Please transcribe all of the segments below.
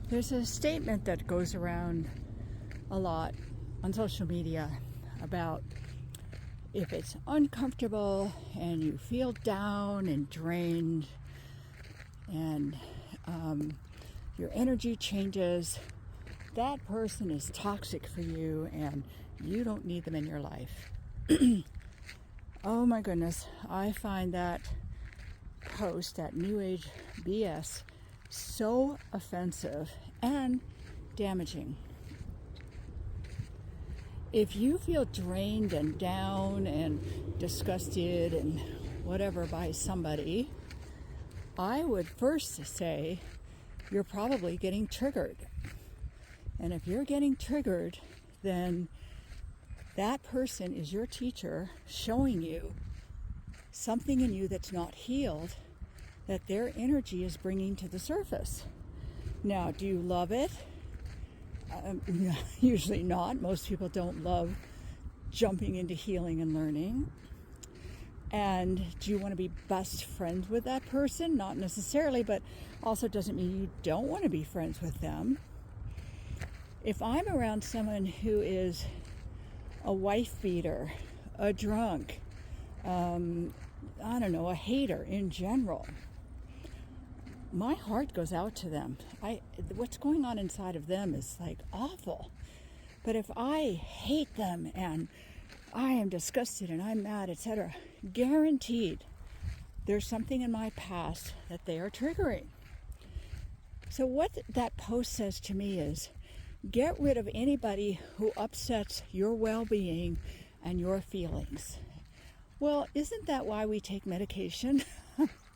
There's a statement that goes around a lot on social media about if it's uncomfortable and you feel down and drained and your energy changes, that person is toxic for you and you don't need them in your life. Oh my goodness, I find that post, that New Age BS, so offensive and damaging. If you feel drained and down and disgusted and whatever by somebody, I would first say you're probably getting triggered. And if you're getting triggered, then that person is your teacher showing you something in you that's not healed, that their energy is bringing to the surface. Now, do you love it? Usually not. Most people don't love jumping into healing and learning. And do you want to be best friends with that person? Not necessarily, but also doesn't mean you don't want to be friends with them. If I'm around someone who is a wife beater, a drunk, a hater in general, my heart goes out to them. What's going on inside of them is like awful. But if I hate them and I am disgusted and I'm mad, etc., guaranteed there's something in my past that they are triggering. So what that post says to me is, get rid of anybody who upsets your well-being and your feelings. Well, isn't that why we take medication?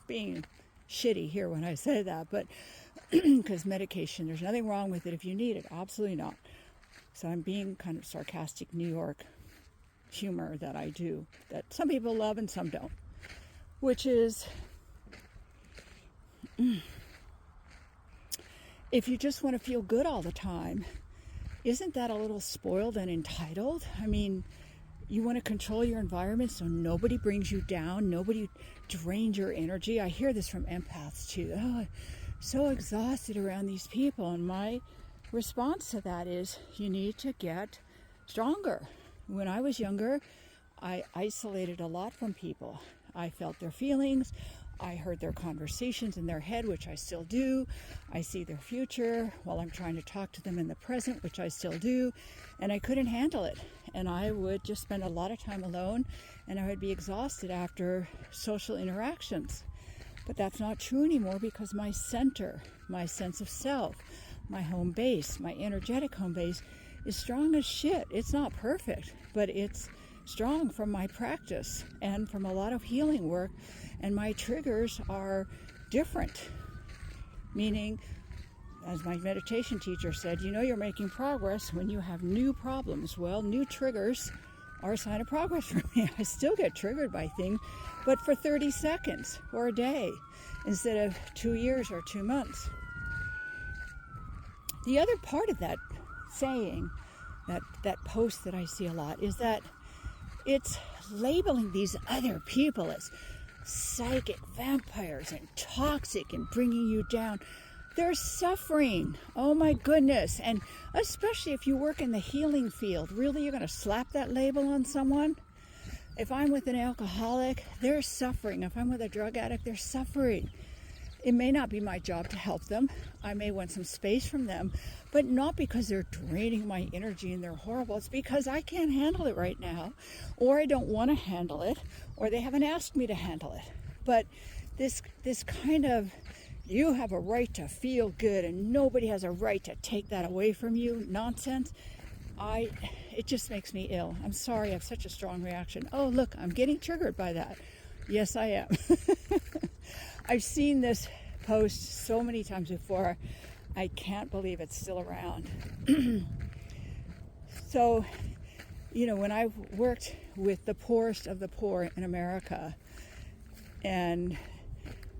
Being shitty here when I say that, but because medication, there's nothing wrong with it if you need it. Absolutely not. So I'm being kind of sarcastic New York humor that I do, that some people love and some don't, which is, if you just want to feel good all the time, isn't that a little spoiled and entitled? I mean, you want to control your environment so nobody brings you down, nobody drains your energy. I hear this from empaths too. Oh, I'm so exhausted around these people. And my response to that is, you need to get stronger. When I was younger, I isolated a lot from people. I felt their feelings. I heard their conversations in their head, which I still do. I see their future while I'm trying to talk to them in the present, which I still do. And I couldn't handle it. And I would just spend a lot of time alone, and I would be exhausted after social interactions. But that's not true anymore, because my center, my sense of self, my home base, my energetic home base is strong as shit. It's not perfect, but it's strong from my practice and from a lot of healing work, and my triggers are different. Meaning, as my meditation teacher said, you know you're making progress when you have new problems. Well, new triggers are a sign of progress for me. I still get triggered by things, but for 30 seconds or a day instead of 2 years or 2 months. The other part of that saying, that post that I see a lot, is that it's labeling these other people as psychic vampires and toxic and bringing you down. They're suffering. Oh my goodness. And especially if you work in the healing field, really, you're going to slap that label on someone? If I'm with an alcoholic, they're suffering. If I'm with a drug addict, they're suffering. It may not be my job to help them. I may want some space from them, but not because they're draining my energy and they're horrible. It's because I can't handle it right now, or I don't want to handle it, or they haven't asked me to handle it. But this kind of, you have a right to feel good and nobody has a right to take that away from you nonsense, it just makes me ill. I'm sorry, I have such a strong reaction. Oh, look, I'm getting triggered by that. Yes, I am. I've seen this post so many times before. I can't believe it's still around. So, when I worked with the poorest of the poor in America, and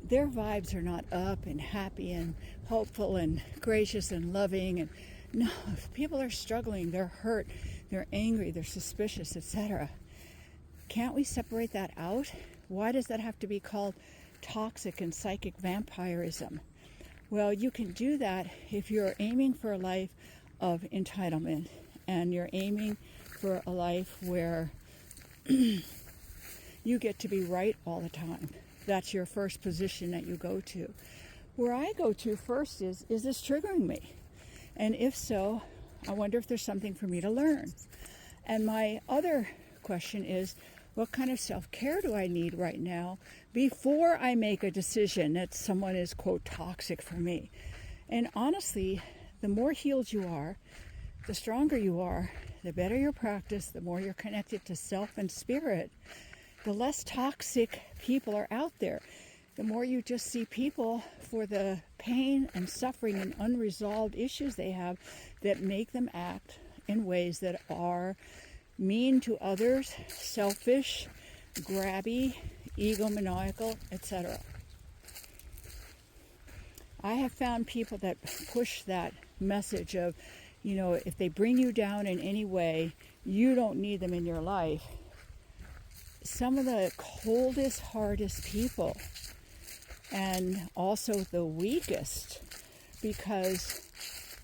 their vibes are not up and happy and hopeful and gracious and loving, and no, people are struggling, they're hurt, they're angry, they're suspicious, etc. Can't we separate that out? Why does that have to be called toxic and psychic vampirism? Well, you can do that if you're aiming for a life of entitlement and you're aiming for a life where you get to be right all the time. That's your first position that you go to. Where I go to first is this triggering me? And if so, I wonder if there's something for me to learn. And my other question is, what kind of self-care do I need right now before I make a decision that someone is, quote, toxic for me? And honestly, the more healed you are, the stronger you are, the better your practice, the more you're connected to self and spirit, the less toxic people are out there. The more you just see people for the pain and suffering and unresolved issues they have that make them act in ways that are mean to others, selfish, grabby, egomaniacal, etc. I have found people that push that message of, if they bring you down in any way, you don't need them in your life. Some of the coldest, hardest people, and also the weakest, because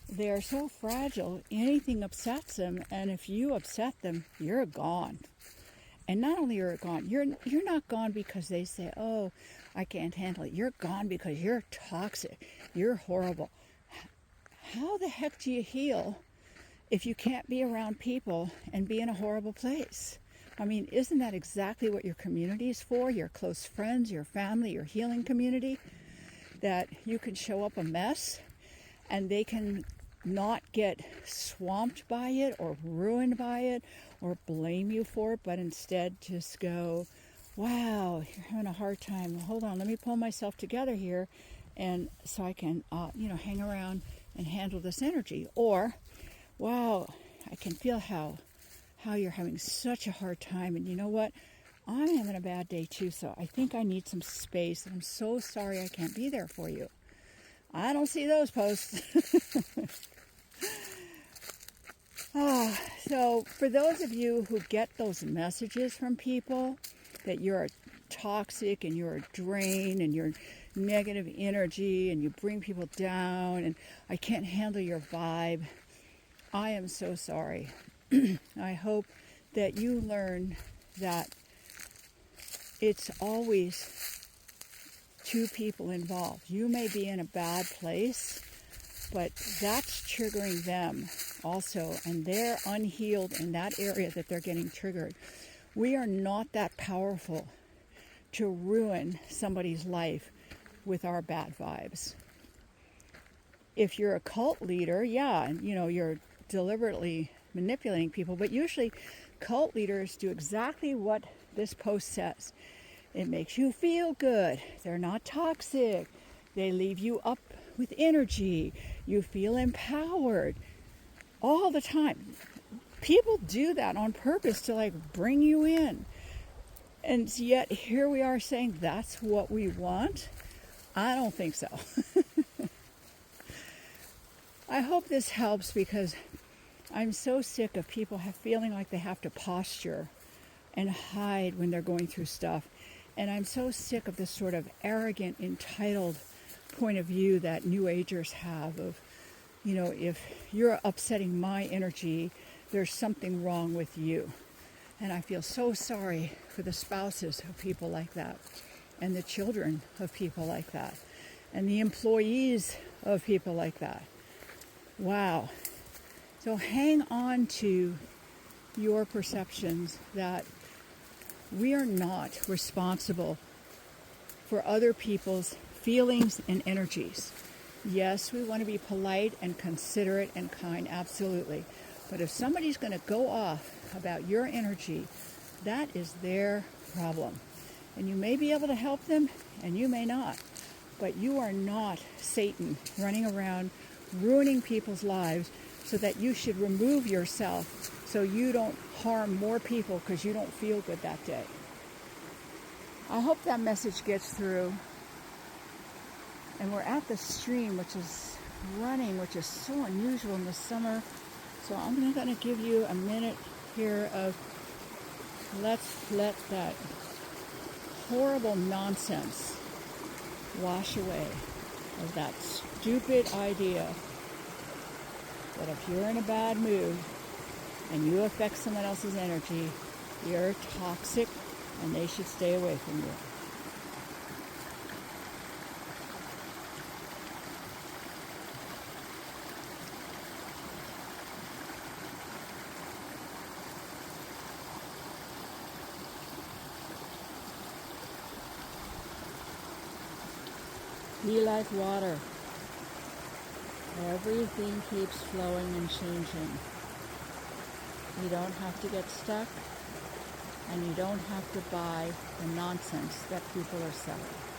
they're so fragile, anything upsets them, and if you upset them, you're gone. And not only are you gone, you're not gone because they say, oh, I can't handle it. You're gone because you're toxic. You're horrible. How the heck do you heal if you can't be around people and be in a horrible place? I mean, isn't that exactly what your community is for? Your close friends, your family, your healing community? That you can show up a mess and they can not get swamped by it or ruined by it or blame you for it, but instead just go, wow, you're having a hard time. Hold on, let me pull myself together here, and so I can, hang around and handle this energy. Or, wow, I can feel how you're having such a hard time, and you know what? I'm having a bad day too, so I think I need some space, and I'm so sorry I can't be there for you. I don't see those posts. So for those of you who get those messages from people that you're toxic and you're a drain and you're negative energy and you bring people down and I can't handle your vibe, I am so sorry. I hope that you learn that it's always two people involved. You may be in a bad place, but that's triggering them also, and they're unhealed in that area that they're getting triggered. We are not that powerful to ruin somebody's life with our bad vibes. If you're a cult leader, you're deliberately manipulating people, but usually cult leaders do exactly what this post says. It makes you feel good. They're not toxic. They leave you up with energy. You feel empowered all the time. People do that on purpose to bring you in. And yet here we are saying that's what we want. I don't think so. I hope this helps, because I'm so sick of people feeling like they have to posture and hide when they're going through stuff. And I'm so sick of this sort of arrogant, entitled point of view that New Agers have of, if you're upsetting my energy, there's something wrong with you. And I feel so sorry for the spouses of people like that, and the children of people like that, and the employees of people like that. Wow. So hang on to your perceptions that we are not responsible for other people's feelings and energies. Yes, we want to be polite and considerate and kind, absolutely. But if somebody's going to go off about your energy, that is their problem. And you may be able to help them, and you may not. But you are not Satan running around ruining people's lives so that you should remove yourself so you don't harm more people because you don't feel good that day. I hope that message gets through. And we're at the stream, which is running, which is so unusual in the summer. So I'm going to give you a minute here of let's let that horrible nonsense wash away. of that stupid idea that if you're in a bad mood and you affect someone else's energy, you're toxic and they should stay away from you. Be like water. Everything keeps flowing and changing. You don't have to get stuck, and you don't have to buy the nonsense that people are selling.